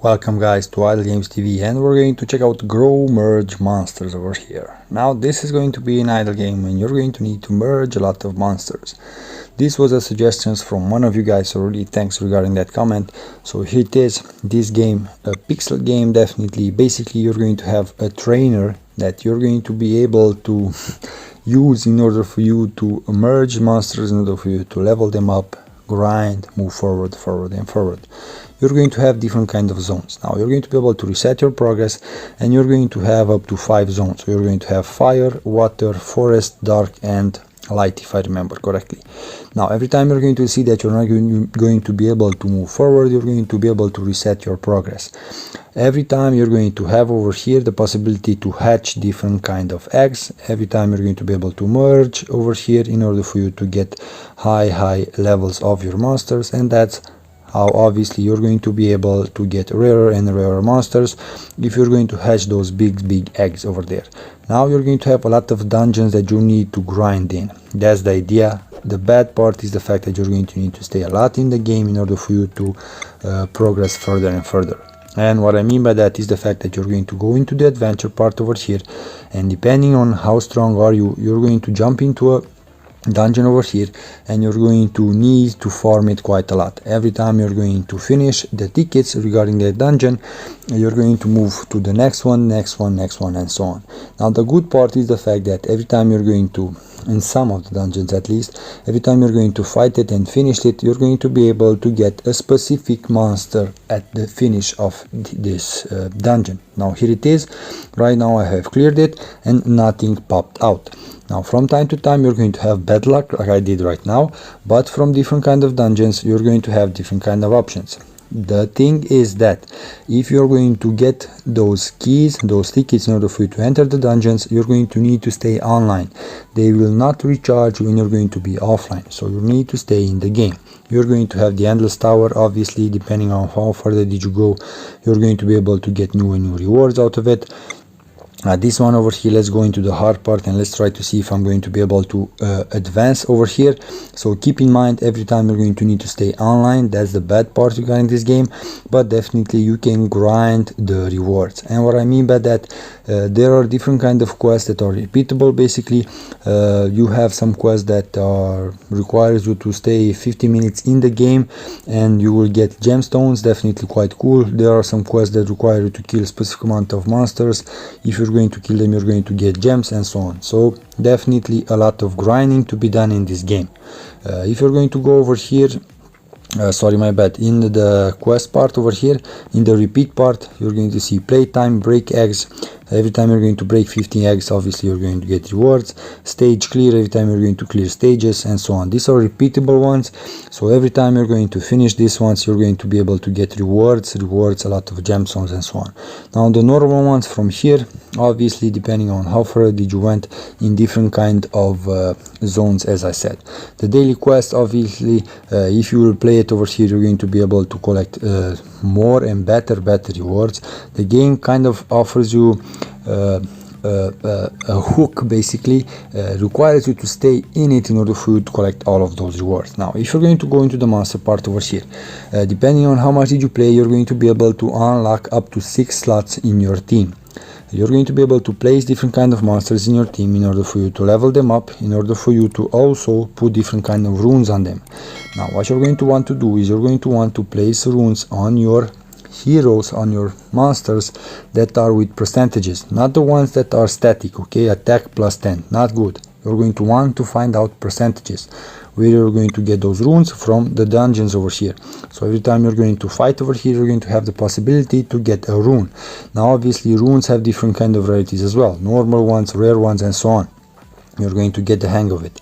Welcome guys to Idle Games TV, and we're going to check out Grow Merge Monsters over here. Now this is going to be an idle game and you're going to need to merge a lot of monsters. This was a suggestion from one of you guys, so really thanks regarding that comment. So here it is, this game, a pixel game definitely. Basically you're going to have a trainer that you're going to be able to use in order for you to merge monsters, in order for you to level them up, grind, move forward and forward. You're going to have different kind of zones. Now you're going to be able to reset your progress, and you're going to have up to 5 zones. So you're going to have fire, water, forest, dark and light, if I remember correctly. Now every time you're going to see that you're not going to be able to move forward, you're going to be able to reset your progress. Every time you're going to have over here the possibility to hatch different kind of eggs. Every time you're going to be able to merge over here in order for you to get high levels of your monsters, and that's how obviously you're going to be able to get rarer and rarer monsters if you're going to hatch those big eggs over there. Now you're going to have a lot of dungeons that you need to grind in. That's the idea. The bad part is the fact that you're going to need to stay a lot in the game in order for you to progress further and further. And what I mean by that is the fact that you're going to go into the adventure part over here, and depending on how strong are you, you're going to jump into a dungeon over here, and you're going to need to farm it quite a lot. Every time you're going to finish the tickets regarding that dungeon, you're going to move to the next one, and so on. Now the good part is the fact that every time you're going to, in some of the dungeons at least, every time you're going to fight it and finish it, you're going to be able to get a specific monster at the finish of this dungeon. Now here it is. Right now I have cleared it and nothing popped out. Now from time to time you're going to have bad luck like I did right now, but from different kind of dungeons you're going to have different kind of options. The thing is that if you're going to get those keys, those tickets in order for you to enter the dungeons, you're going to need to stay online. They will not recharge when you're going to be offline, so you need to stay in the game. You're going to have the endless tower, obviously depending on how further did you go, you're going to be able to get new and new rewards out of it. This one over here, let's go into the hard part and let's try to see if I'm going to be able to advance over here. So keep in mind, every time you're going to need to stay online. That's the bad part regarding this game, but definitely you can grind the rewards. And what I mean by that, there are different kind of quests that are repeatable. Basically you have some quests that requires you to stay 50 minutes in the game and you will get gemstones. Definitely quite cool. There are some quests that require you to kill a specific amount of monsters. If you're going to kill them, you're going to get gems and so on. So definitely a lot of grinding to be done in this game. If you're going to go over here, sorry, my bad, in the quest part over here, in the repeat part, you're going to see playtime, break eggs. Every time you're going to break 15 eggs, obviously you're going to get rewards. Stage clear, every time you're going to clear stages and so on. These are repeatable ones, so every time you're going to finish these ones, you're going to be able to get rewards, a lot of gemstones and so on. Now the normal ones from here, obviously depending on how far did you went in different kind of zones, as I said. The daily quest, obviously if you will play it over here, you're going to be able to collect more and better rewards. The game kind of offers you a hook, basically requires you to stay in it in order for you to collect all of those rewards. Now if you're going to go into the monster part over here, depending on how much did you play, you're going to be able to unlock up to 6 slots in your team. You're going to be able to place different kind of monsters in your team in order for you to level them up, in order for you to also put different kind of runes on them. Now what you're going to want to do is you're going to want to place runes on your heroes, on your monsters that are with percentages, not the ones that are static. Okay, attack plus 10, not good. You're going to want to find out percentages, where you're going to get those runes from the dungeons over here. So every time you're going to fight over here, you're going to have the possibility to get a rune. Now obviously runes have different kind of rarities as well, normal ones, rare ones and so on. You're going to get the hang of it.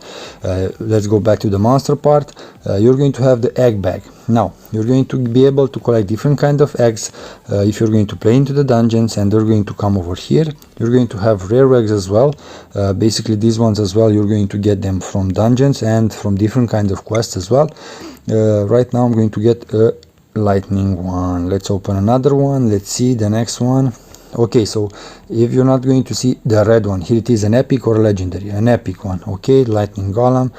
Let's go back to the monster part. You're going to have the egg bag. Now you're going to be able to collect different kind of eggs if you're going to play into the dungeons, and they're going to come over here. You're going to have rare eggs as well. Basically these ones as well, you're going to get them from dungeons and from different kind of quests as well. Right now I'm going to get a lightning one. Let's open another one. Let's see the next one. Okay, so if you're not going to see the red one, here it is, an epic or a legendary, an epic one. Okay, lightning golem.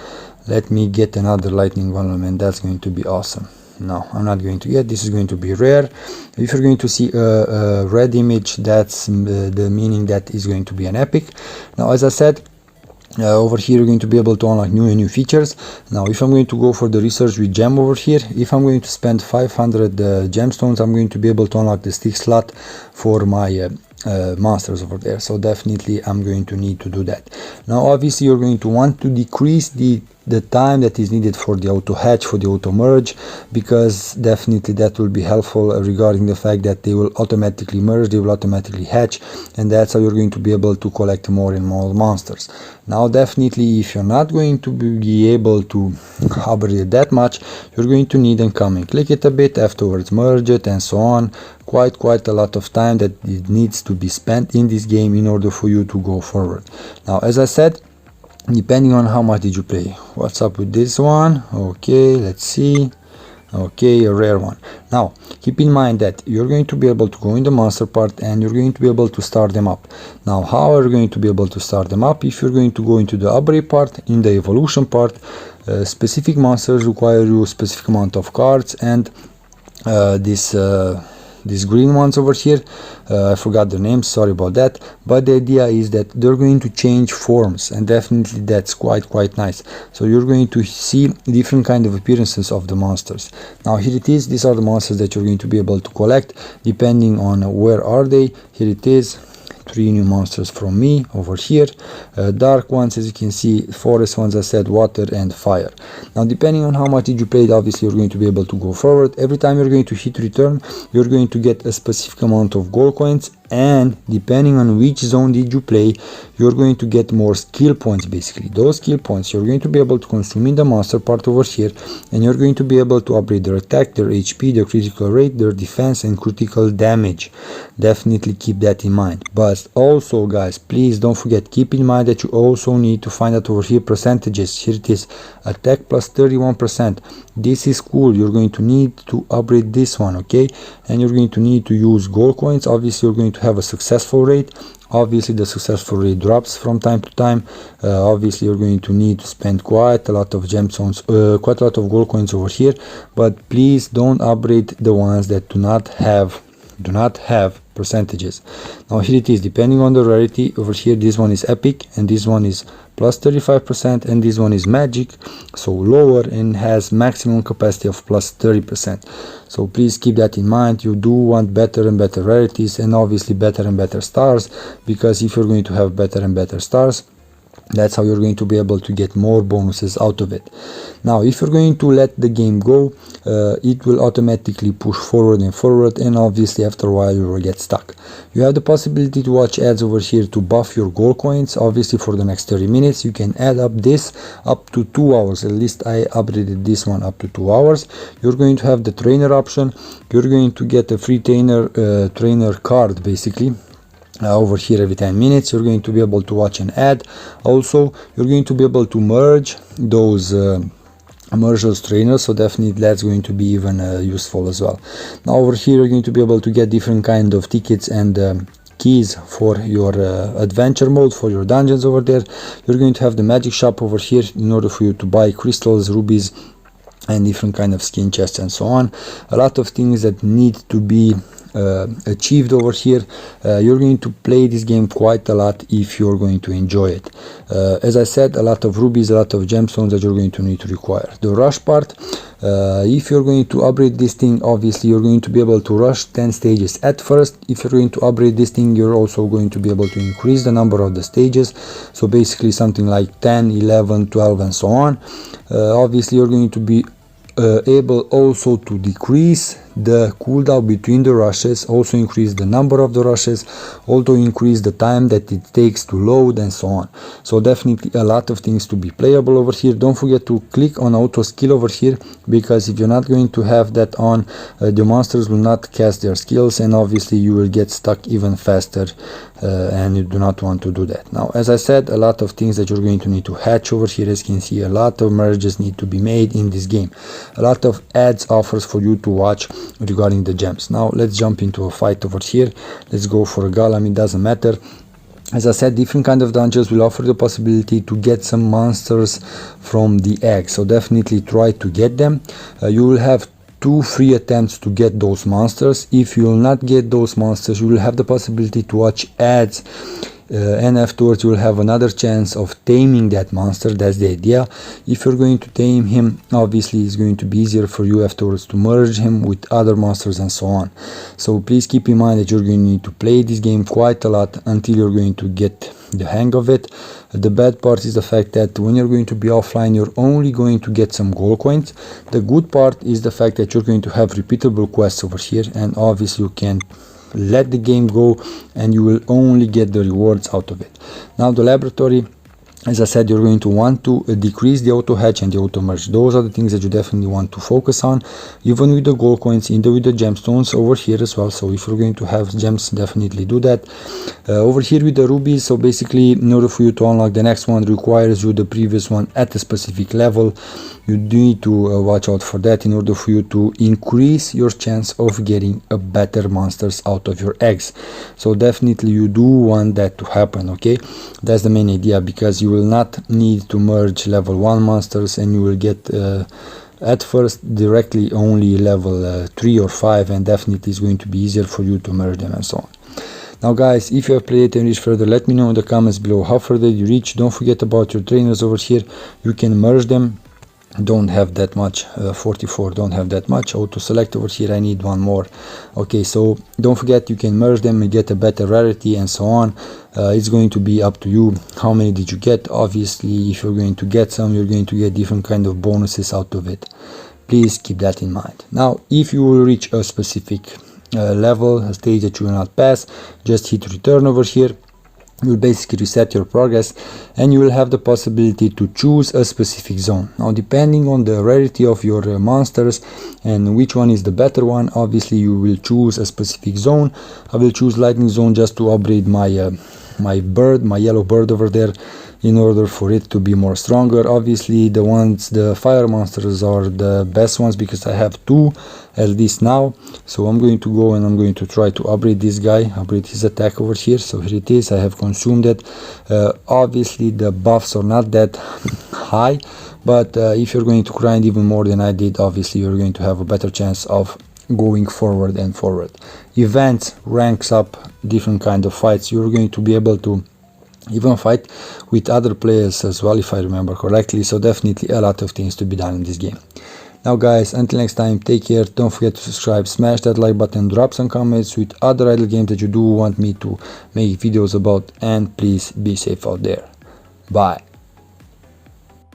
Let me get another lightning golem, and that's going to be awesome. No, I'm not going to get. This is going to be rare. If you're going to see a red image, that's the meaning that is going to be an epic. Now, as I said, over here you're going to be able to unlock new features. Now if I'm going to go for the research with gem over here, if I'm going to spend 500 gemstones, I'm going to be able to unlock the stick slot for my monsters over there. So definitely I'm going to need to do that. Now obviously you're going to want to decrease the time that is needed for the auto hatch, for the auto merge, because definitely that will be helpful regarding the fact that they will automatically merge, they will automatically hatch, and that's how you're going to be able to collect more and more monsters. Now definitely if you're not going to be able to upgrade that much, you're going to need and come and click it a bit, afterwards merge it and so on. Quite a lot of time that it needs to be spent in this game in order for you to go forward. Now as I said, depending on how much did you play. What's up with this one? Okay, let's see. Okay, a rare one. Now keep in mind that you're going to be able to go in the monster part and you're going to be able to start them up. Now how are you going to be able to start them up? If you're going to go into the upgrade part, in the evolution part, specific monsters require you a specific amount of cards, and these green ones over here, I forgot the names, sorry about that, but the idea is that they're going to change forms, and definitely that's quite nice. So you're going to see different kind of appearances of the monsters. Now here it is, these are the monsters that you're going to be able to collect depending on where are they. Here it is, 3 new monsters from me over here. Dark ones, as you can see, forest ones, I said, water and fire. Now depending on how much did you play, obviously you're going to be able to go forward. Every time you're going to hit return, you're going to get a specific amount of gold coins, and depending on which zone did you play, you're going to get more skill points. Basically those skill points you're going to be able to consume in the monster part over here, and you're going to be able to upgrade their attack, their HP, their critical rate, their defense and critical damage. Definitely keep that in mind. But also guys, please don't forget, keep in mind that you also need to find out over here percentages. Here it is, attack plus 31%. This is cool. You're going to need to upgrade this one, okay? And you're going to need to use gold coins. Obviously you're going to have a successful rate. Obviously the successful rate drops from time to time. Obviously you're going to need to spend quite a lot of gemstones, quite a lot of gold coins over here, but please don't upgrade the ones that do not have percentages. Now here it is, depending on the rarity over here, this one is epic and this one is plus 35%, and this one is magic, so lower, and has maximum capacity of plus 30%. So please keep that in mind. You do want better and better rarities, and obviously better and better stars, because if you're going to have better and better stars, that's how you're going to be able to get more bonuses out of it. Now if you're going to let the game go, it will automatically push forward and forward, and obviously after a while you will get stuck. You have the possibility to watch ads over here to buff your gold coins. Obviously for the next 30 minutes you can add up this up to 2 hours. At least I upgraded this one up to 2 hours. You're going to have the trainer option. You're going to get a free trainer card basically. Over here every 10 minutes you're going to be able to watch an ad. Also you're going to be able to merge those those trainers, so definitely that's going to be even useful as well. Now over here you're going to be able to get different kind of tickets and keys for your adventure mode, for your dungeons over there. You're going to have the magic shop over here in order for you to buy crystals, rubies and different kind of skin chests and so on. A lot of things that need to be achieved over here. You're going to play this game quite a lot if you're going to enjoy it. As I said, a lot of rubies, a lot of gemstones that you're going to need to require. The rush part, if you're going to upgrade this thing, obviously you're going to be able to rush 10 stages at first. If you're going to upgrade this thing, you're also going to be able to increase the number of the stages, so basically something like 10, 11, 12 and so on. Obviously you're going to be able also to decrease the cooldown between the rushes, also increase the number of the rushes, also increase the time that it takes to load and so on. So definitely a lot of things to be playable over here. Don't forget to click on auto skill over here, because if you're not going to have that on, the monsters will not cast their skills, and obviously you will get stuck even faster, and you do not want to do that. Now as I said, a lot of things that you're going to need to hatch over here. As you can see, a lot of merges need to be made in this game, a lot of ads offers for you to watch regarding the gems. Now let's jump into a fight over here. Let's go for a golem, it doesn't matter. As I said, different kind of dungeons will offer the possibility to get some monsters from the egg, so definitely try to get them. You will have 2-3 attempts to get those monsters. If you will not get those monsters, you will have the possibility to watch ads, and afterwards you will have another chance of taming that monster. That's the idea. If you're going to tame him, obviously it's going to be easier for you afterwards to merge him with other monsters and so on. So please keep in mind that you're going to need to play this game quite a lot until you're going to get the hang of it. The bad part is the fact that when you're going to be offline, you're only going to get some gold coins. The good part is the fact that you're going to have repeatable quests over here, and obviously you can let the game go and you will only get the rewards out of it. Now the laboratory, as I said, you're going to want to decrease the auto hatch and the auto merge. Those are the things that you definitely want to focus on, even with the gold coins, with the gemstones over here as well. So if you're going to have gems, definitely do that. Over here with the rubies, so basically in order for you to unlock the next one, requires you the previous one at a specific level. You do need to watch out for that in order for you to increase your chance of getting a better monsters out of your eggs. So definitely you do want that to happen, okay? That's the main idea, because you will not need to merge level 1 monsters, and you will get at first directly only level 3 or 5, and definitely it's going to be easier for you to merge them and so on. Now guys, if you have played and reached further, let me know in the comments below how far did you reach. Don't forget about your trainers over here. You can merge them. Don't have that much, 44 don't have that much. Auto select over here, I need one more. Okay, so don't forget you can merge them and get a better rarity and so on. It's going to be up to you how many did you get. Obviously if you're going to get some, you're going to get different kind of bonuses out of it. Please keep that in mind. Now if you will reach a specific level, a stage that you will not pass, just hit return over here. You will basically reset your progress, and you will have the possibility to choose a specific zone. Now depending on the rarity of your monsters and which one is the better one, obviously you will choose a specific zone. I will choose lightning zone just to upgrade my my bird, my yellow bird over there, in order for it to be more stronger. Obviously the fire monsters are the best ones, because I have 2 at least now. So I'm going to go and I'm going to try to upgrade this guy, upgrade his attack over here. So here it is, I have consumed it. Obviously the buffs are not that high, but if you're going to grind even more than I did, obviously you're going to have a better chance of going forward and forward. Events, ranks up, different kind of fights. You're going to be able to even fight with other players as well, if I remember correctly. So definitely a lot of things to be done in this game. Now guys, until next time, take care. Don't forget to subscribe, smash that like button, drop some comments with other idle games that you do want me to make videos about, and please be safe out there. Bye.